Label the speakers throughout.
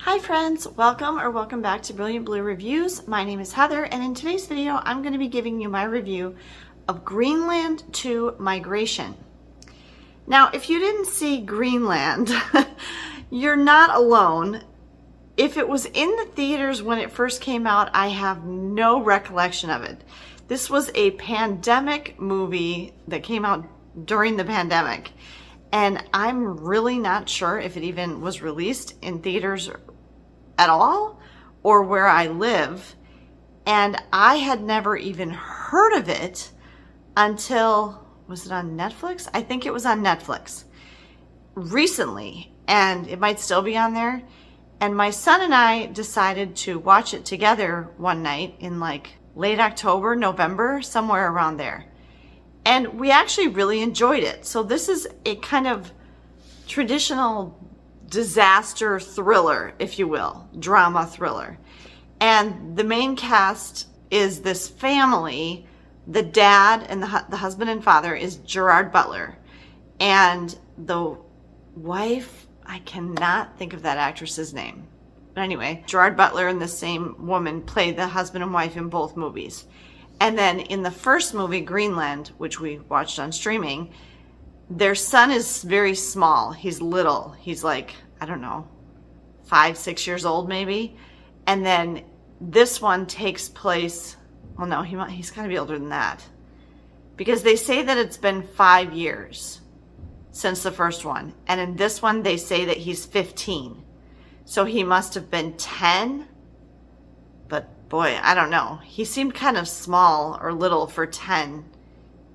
Speaker 1: Hi friends, welcome back to Brilliant Blue Reviews. My name is Heather, and in today's video I'm going to be giving you my review of Greenland to Migration. Now, if you didn't see Greenland, you're not alone. If it was in the theaters when it first came out, I have no recollection of it. This was a pandemic movie that came out during the pandemic, and I'm really not sure if it even was released in theaters at all or where I live. And I had never even heard of it until, was it on Netflix? I think it was on Netflix recently, and it might still be on there. And my son and I decided to watch it together one night in like late October, November, somewhere around there. And we actually really enjoyed it. So this is a kind of traditional disaster thriller, if you will, drama thriller. And the main cast is this family. The dad and the husband and father is Gerard Butler. And the wife, I cannot think of that actress's name. But anyway, Gerard Butler and the same woman played the husband and wife in both movies. And then in the first movie, Greenland, which we watched on streaming, their son is very small. He's little. He's like, I don't know, 5, 6 years old maybe. And then this one takes place, well, no, he's got to be older than that. Because they say that it's been 5 years since the first one. And in this one, they say that he's 15. So he must have been 10. But boy, I don't know. He seemed kind of small or little for 10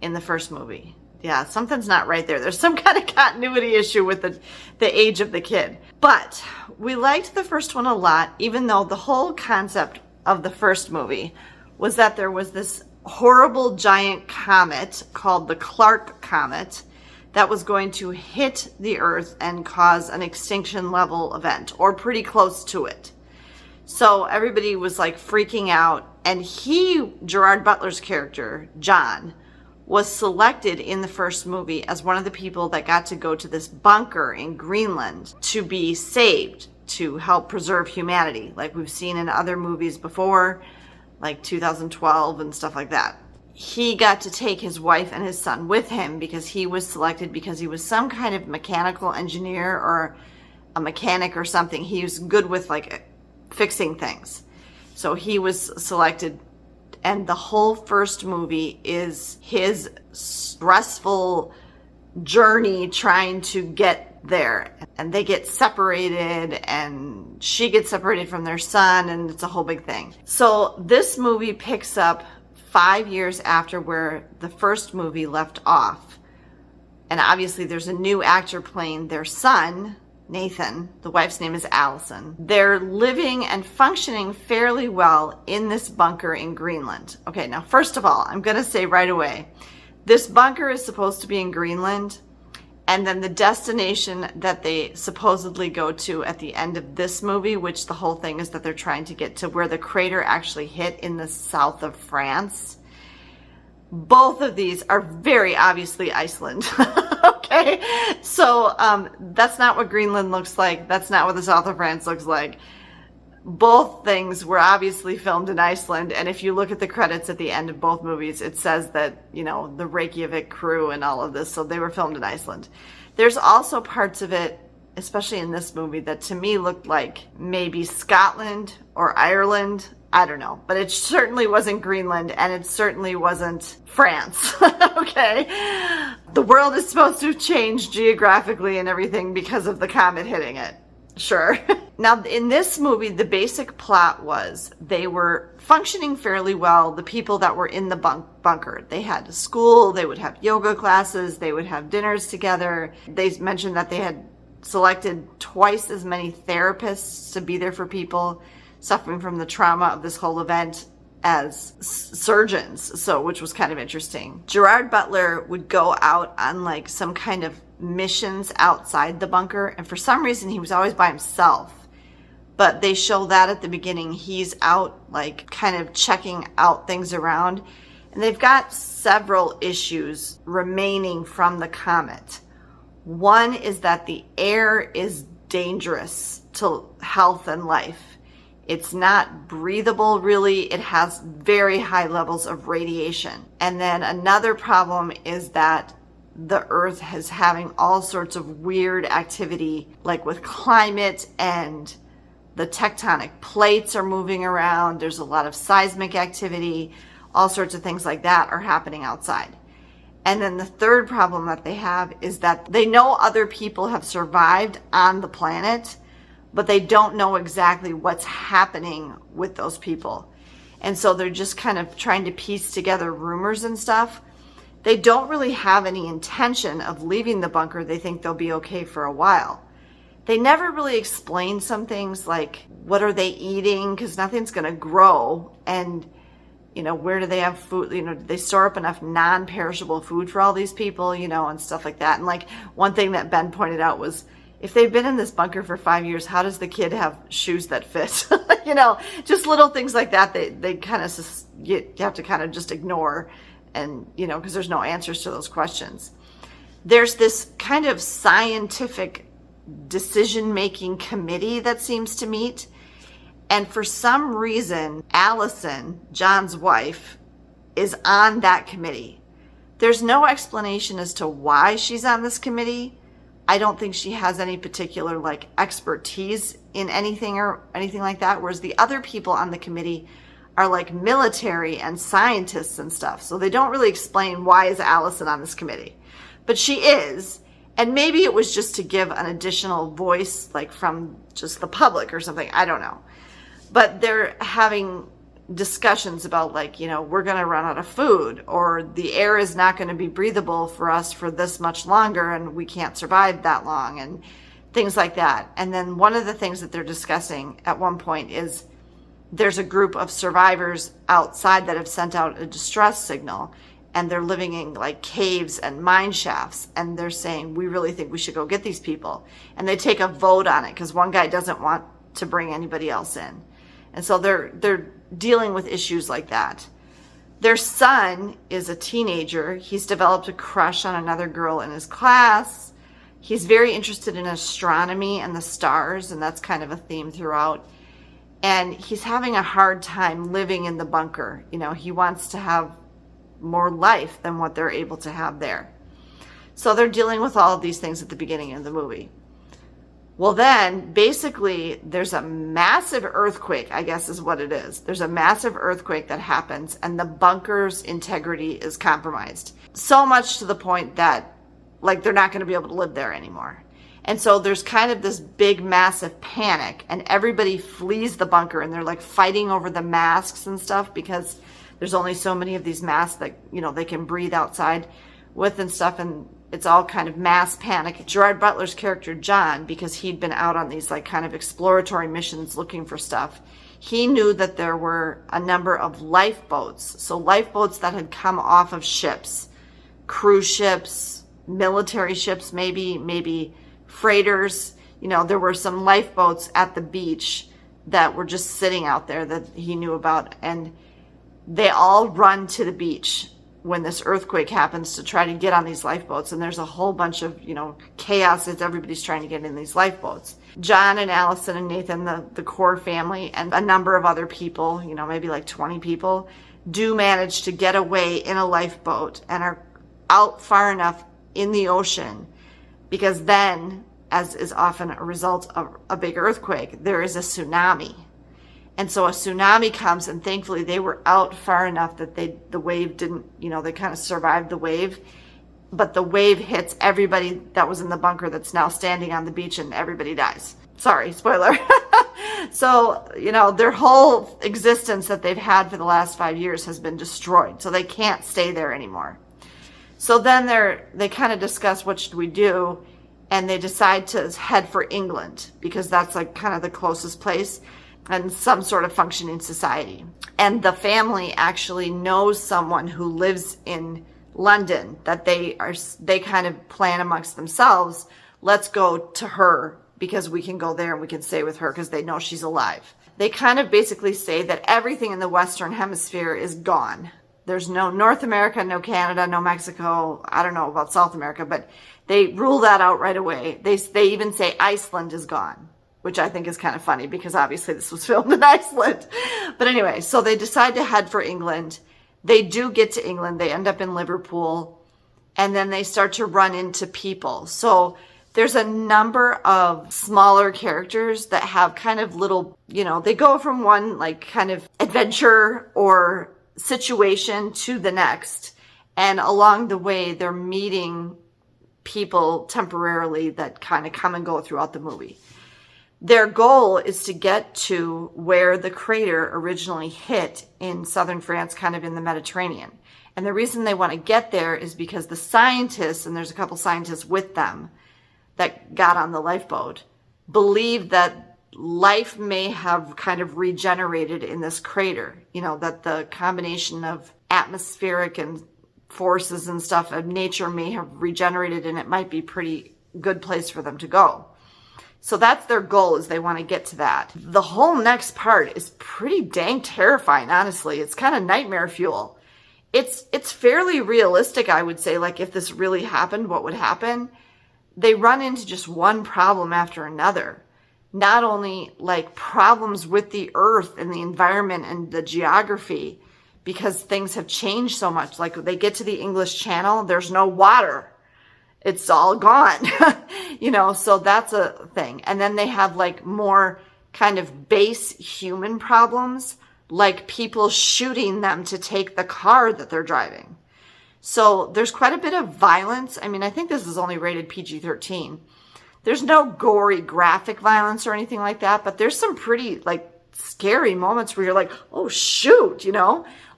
Speaker 1: in the first movie. Yeah, something's not right there. There's some kind of continuity issue with the age of the kid. But we liked the first one a lot, even though the whole concept of the first movie was that there was this horrible giant comet called the Clark Comet that was going to hit the Earth and cause an extinction level event, or pretty close to it. So everybody was like freaking out, and Gerard Butler's character, John, was selected in the first movie as one of the people that got to go to this bunker in Greenland to be saved, to help preserve humanity, like we've seen in other movies before, like 2012 and stuff like that. He got to take his wife and his son with him because he was selected because he was some kind of mechanical engineer or a mechanic or something. He was good with like fixing things. So he was selected. And the whole first movie is his stressful journey trying to get there. And they get separated, and she gets separated from their son, and it's a whole big thing. So this movie picks up 5 years after where the first movie left off. And obviously there's a new actor playing their son, Nathan. The wife's name is Allison. They're living and functioning fairly well in this bunker in Greenland. Okay, now first of all, I'm going to say right away, this bunker is supposed to be in Greenland, and then the destination that they supposedly go to at the end of this movie, which the whole thing is that they're trying to get to where the crater actually hit in the south of France. Both of these are very obviously Iceland. Okay, so that's not what Greenland looks like. That's not what the south of France looks like. Both things were obviously filmed in Iceland, and if you look at the credits at the end of both movies, it says that, you know, the Reykjavik crew and all of this, so they were filmed in Iceland. There's also parts of it, especially in this movie, that to me looked like maybe Scotland or Ireland. I don't know, but it certainly wasn't Greenland, and it certainly wasn't France. Okay, the world is supposed to change geographically and everything because of the comet hitting it. Sure. Now, in this movie, the basic plot was they were functioning fairly well, the people that were in the bunker. They had a school, they would have yoga classes, they would have dinners together. They mentioned that they had selected twice as many therapists to be there for people suffering from the trauma of this whole event as surgeons, so which was kind of interesting. Gerard Butler would go out on like some kind of missions outside the bunker, and for some reason he was always by himself. But they show that at the beginning. He's out like kind of checking out things around, and they've got several issues remaining from the comet. One is that the air is dangerous to health and life. It's not breathable, really. It has very high levels of radiation. And then another problem is that the Earth is having all sorts of weird activity, like with climate, and the tectonic plates are moving around. There's a lot of seismic activity. All sorts of things like that are happening outside. And then the third problem that they have is that they know other people have survived on the planet, but they don't know exactly what's happening with those people. And so they're just kind of trying to piece together rumors and stuff. They don't really have any intention of leaving the bunker. They think they'll be okay for a while. They never really explain some things like, what are they eating? Because nothing's going to grow. And, where do they have food? Do they store up enough non-perishable food for all these people, and stuff like that. And like one thing that Ben pointed out was, if they've been in this bunker for 5 years, how does the kid have shoes that fit? Just little things like that. They kind of, you have to kind of just ignore, and, because there's no answers to those questions. There's this kind of scientific decision-making committee that seems to meet. And for some reason, Allison, John's wife, is on that committee. There's no explanation as to why she's on this committee. I don't think she has any particular expertise in anything or anything like that. Whereas the other people on the committee are like military and scientists and stuff. So they don't really explain why is Allison on this committee. But she is. And maybe it was just to give an additional voice, from just the public or something. I don't know. But they're having discussions about we're going to run out of food, or the air is not going to be breathable for us for this much longer, and we can't survive that long, and things like that. And then one of the things that they're discussing at one point is there's a group of survivors outside that have sent out a distress signal, and they're living in caves and mine shafts, and they're saying, we really think we should go get these people. And they take a vote on it because one guy doesn't want to bring anybody else in. And so they're dealing with issues like that. Their son is a teenager. He's developed a crush on another girl in his class. He's very interested in astronomy and the stars, and that's kind of a theme throughout. And he's having a hard time living in the bunker. He wants to have more life than what they're able to have there. So they're dealing with all of these things at the beginning of the movie. Well, then, basically, there's a massive earthquake, I guess is what it is. There's a massive earthquake that happens, and the bunker's integrity is compromised. So much to the point that, they're not going to be able to live there anymore. And so there's kind of this big, massive panic, and everybody flees the bunker, and they're, fighting over the masks and stuff, because there's only so many of these masks that, they can breathe outside with and stuff, and it's all kind of mass panic. Gerard Butler's character, John, because he'd been out on these kind of exploratory missions looking for stuff, he knew that there were a number of lifeboats. So lifeboats that had come off of ships, cruise ships, military ships, maybe freighters. There were some lifeboats at the beach that were just sitting out there that he knew about. And they all run to the beach when this earthquake happens to try to get on these lifeboats. And there's a whole bunch of, chaos as everybody's trying to get in these lifeboats. John and Allison and Nathan, the core family, and a number of other people, maybe 20 people, do manage to get away in a lifeboat and are out far enough in the ocean, because then, as is often a result of a big earthquake, there is a tsunami. And so a tsunami comes, and thankfully they were out far enough that the wave didn't, they kind of survived the wave. But the wave hits everybody that was in the bunker that's now standing on the beach, and everybody dies. Sorry, spoiler. So, their whole existence that they've had for the last 5 years has been destroyed. So they can't stay there anymore. So then they kind of discuss, what should we do? And they decide to head for England, because that's kind of the closest place and some sort of functioning society. And the family actually knows someone who lives in London that they kind of plan amongst themselves, let's go to her because we can go there and we can stay with her because they know she's alive. They kind of basically say that everything in the Western Hemisphere is gone. There's no North America, no Canada, no Mexico. I don't know about South America, but they rule that out right away. They even say Iceland is gone, which I think is kind of funny because obviously this was filmed in Iceland. But anyway, so they decide to head for England. They do get to England. They end up in Liverpool, and then they start to run into people. So there's a number of smaller characters that have kind of little, they go from one like kind of adventure or situation to the next. And along the way, they're meeting people temporarily that kind of come and go throughout the movie. Their goal is to get to where the crater originally hit in southern France, kind of in the Mediterranean. And the reason they want to get there is because the scientists, and there's a couple scientists with them that got on the lifeboat, believe that life may have kind of regenerated in this crater. That the combination of atmospheric and forces and stuff of nature may have regenerated, and it might be a pretty good place for them to go. So that's their goal, is they want to get to that. The whole next part is pretty dang terrifying, honestly. It's kind of nightmare fuel. It's fairly realistic, I would say. Like, if this really happened, what would happen? They run into just one problem after another. Not only like problems with the earth and the environment and the geography, because things have changed so much. Like, they get to the English Channel, there's no water. It's all gone, so that's a thing. And then they have like more kind of base human problems, like people shooting them to take the car that they're driving. So there's quite a bit of violence. I mean, I think this is only rated PG-13. There's no gory graphic violence or anything like that, but there's some pretty like scary moments where you're like, oh shoot,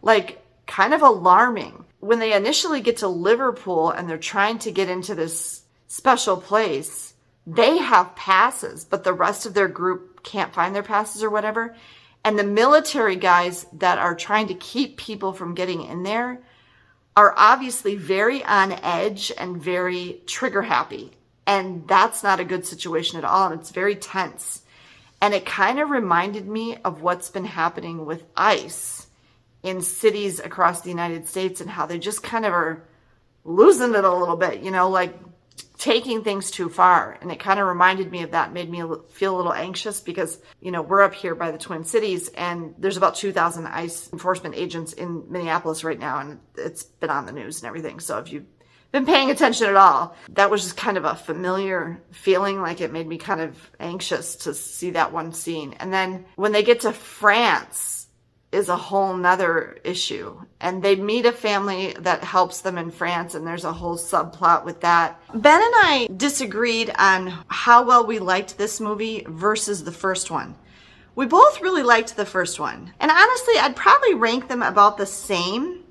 Speaker 1: like kind of alarming. When they initially get to Liverpool and they're trying to get into this special place, they have passes, but the rest of their group can't find their passes or whatever. And the military guys that are trying to keep people from getting in there are obviously very on edge and very trigger happy. And that's not a good situation at all. And it's very tense. And it kind of reminded me of what's been happening with ICE in cities across the United States, and how they just kind of are losing it a little bit, like taking things too far. And it kind of reminded me of that, made me feel a little anxious because, we're up here by the Twin Cities, and there's about 2,000 ICE enforcement agents in Minneapolis right now, and it's been on the news and everything. So if you've been paying attention at all, that was just kind of a familiar feeling. Like, it made me kind of anxious to see that one scene. And then when they get to France, is a whole nother issue. And they meet a family that helps them in France, and there's a whole subplot with that. Ben and I disagreed on how well we liked this movie versus the first one. We both really liked the first one. And honestly, I'd probably rank them about the same.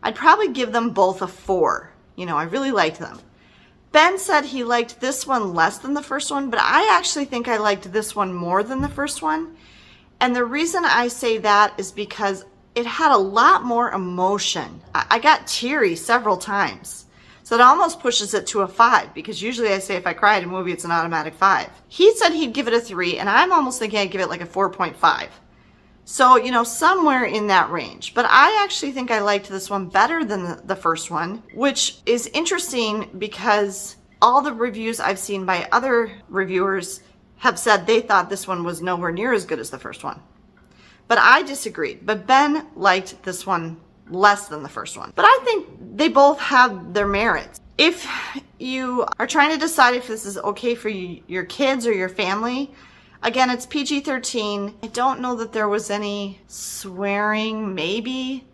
Speaker 1: I'd probably give them both a 4. I really liked them. Ben said he liked this one less than the first one, but I actually think I liked this one more than the first one. And the reason I say that is because it had a lot more emotion. I got teary several times. So it almost pushes it to a 5, because usually I say if I cry at a movie, it's an automatic 5. He said he'd give it a 3, and I'm almost thinking I'd give it like a 4.5. So, somewhere in that range. But I actually think I liked this one better than the first one, which is interesting because all the reviews I've seen by other reviewers have said they thought this one was nowhere near as good as the first one. But I disagreed. But Ben liked this one less than the first one. But I think they both have their merits. If you are trying to decide if this is okay for your kids or your family, again, it's PG-13. I don't know that there was any swearing, maybe.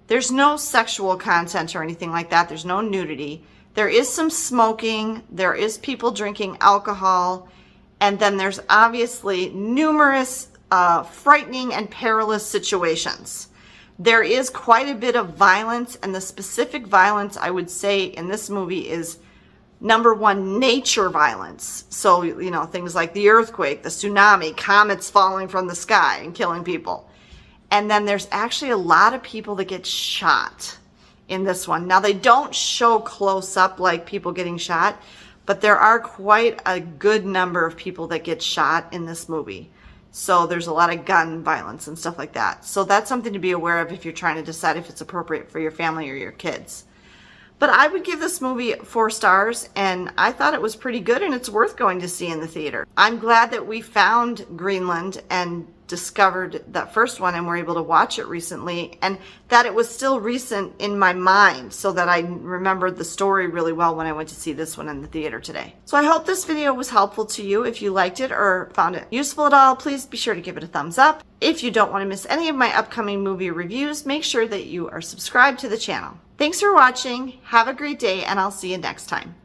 Speaker 1: There's no sexual content or anything like that. There's no nudity. There is some smoking. There is people drinking alcohol. And then there's obviously numerous frightening and perilous situations. There is quite a bit of violence, and the specific violence I would say in this movie is, number one, nature violence. So, things like the earthquake, the tsunami, comets falling from the sky and killing people. And then there's actually a lot of people that get shot in this one. Now, they don't show close up like people getting shot, but there are quite a good number of people that get shot in this movie. So there's a lot of gun violence and stuff like that. So that's something to be aware of if you're trying to decide if it's appropriate for your family or your kids. But I would give this movie 4 stars, and I thought it was pretty good, and it's worth going to see in the theater. I'm glad that we found Greenland and discovered that first one and were able to watch it recently, and that it was still recent in my mind so that I remembered the story really well when I went to see this one in the theater today. So I hope this video was helpful to you. If you liked it or found it useful at all, please be sure to give it a thumbs up. If you don't want to miss any of my upcoming movie reviews, make sure that you are subscribed to the channel. Thanks for watching, have a great day, and I'll see you next time.